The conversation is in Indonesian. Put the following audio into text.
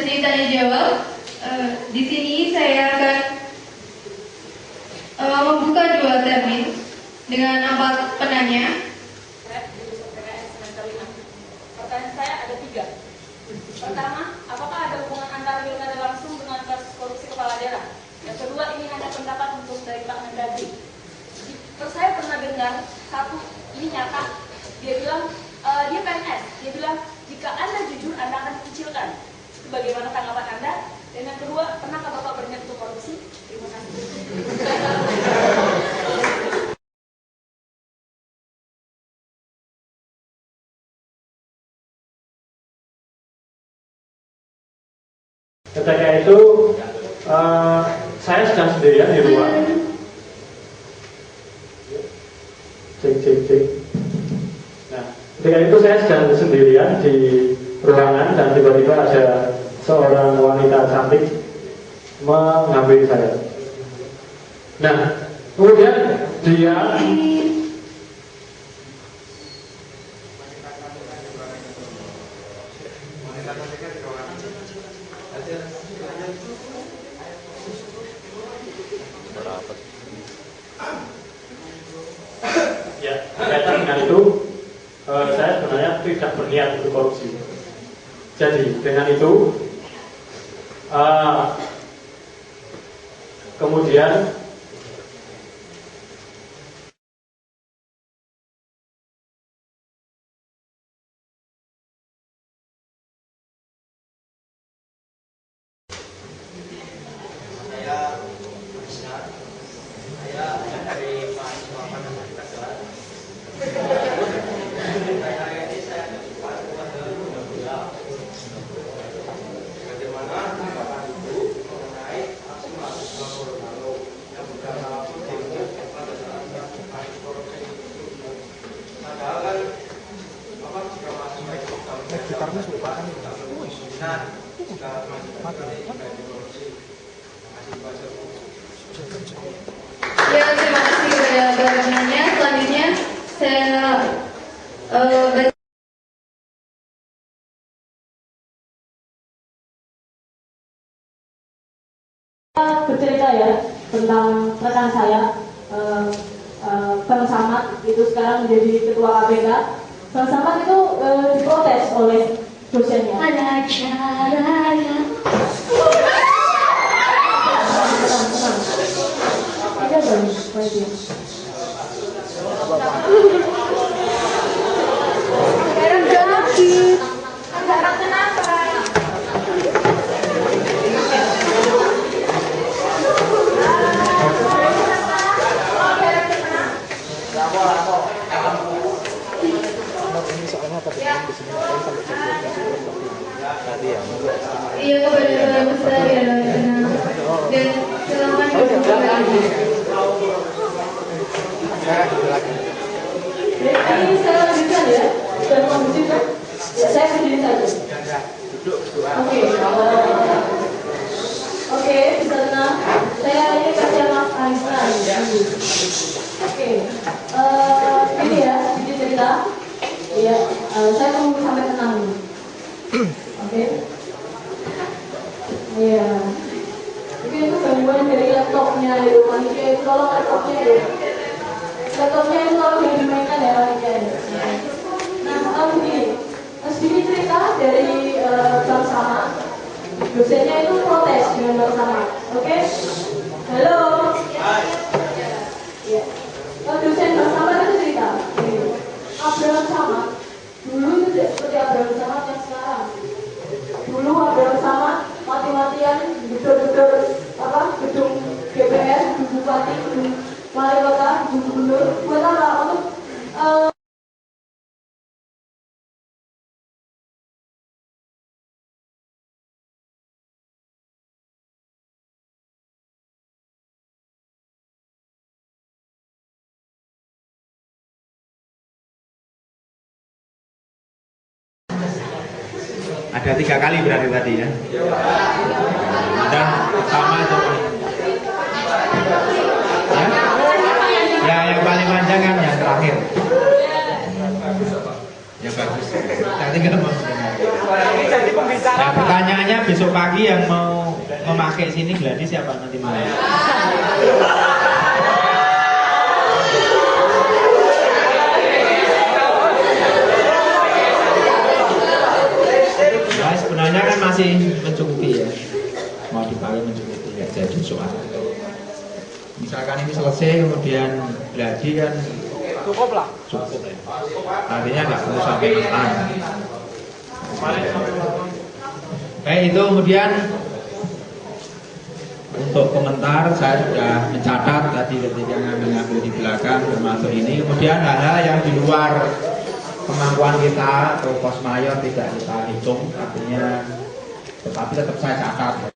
sesi tanya jawab. Di sini saya akan membuka 2 termin dengan 4 penanya. Pertanyaan saya ada 3. Pertama, apakah ada hubungan antara pilkada langsung dengan kasus korupsi kepala daerah? Yang kedua, ini hanya pendapat untuk dari Pak Mendagri. Saya pernah dengar satu, ini nyata, dia bilang, dia PNS, dia bilang, jika Anda jujur, Anda akan dikucilkan. Itu bagaimana tanggapan Anda? Dan yang kedua, pernahkah Bapak berniat untuk korupsi? Terima kasih. Ketika itu saya sedang sendirian di ruang. Cek. Nah, ketika itu saya sedang sendirian di ruangan dan tiba-tiba ada seorang wanita cantik mengambil saya. Nah, kemudian dia kaitan dengan itu, saya sebenarnya tidak berniat untuk korupsi. Jadi dengan itu, kemudian Ya, terima kasih kepada penanya. Selanjutnya saya bercerita ya tentang rekan saya, Bang Samad itu sekarang menjadi ketua KPK. Bang Samad itu diprotes oleh dosennya. ada caranya. Ada bagus, baik. Sekarang jadi. Sekarang kenapa? Iya, kepada besar ya, dan silakan Ini saya lanjutkan ya, dan lanjutkan. Ya, saya sendiri saja. Oke, bisa tenang. Saya ini kerja Mas Aisyah. Oke, ini ya, sedikit cerita. Iya, saya tunggu sampai tenang. Oke. Iya. Mungkin itu gangguan dari laptopnya ya, manusia itu tolong laptopnya ya. Laptopnya itu tolong jangan dimainkan ya manusia. Nah, begini. Sedikit cerita dari Bang Samad. Dosennya itu protes dengan Bang Samad. Oke? Halo. Ya. Dosen Bang Samad itu cerita. Abraham Samad dulu itu tidak seperti Abraham Samad yang sekarang. Dulu Abraham Samad mati-matian gedung DPR, gedung bupati, gedung wali kota, gedung gubernur. Buat apa? Untuk ada 3 kali berarti tadi ya. Dan pertama coba. Ya, yang paling panjang kan yang terakhir. Yang bagus. Saya tinggal mau mendengar. Nah, pertanyaannya besok pagi yang mau memakai sini gladi siapa nanti malam? Nah, sebenarnya kan masih mencukupi ya. Mau dipakai mencukupi ya, jadi soal. Misalkan ini selesai kemudian gladi kan cukup lah. Cukup ya. Artinya nggak perlu sampai mentah. Baik, itu kemudian untuk komentar saya sudah mencatat tadi ketika mengambil di belakang termasuk ini. Kemudian hal-hal yang di luar kemampuan kita atau kos mayor tidak kita hitung, artinya tetapi tetap saya catat.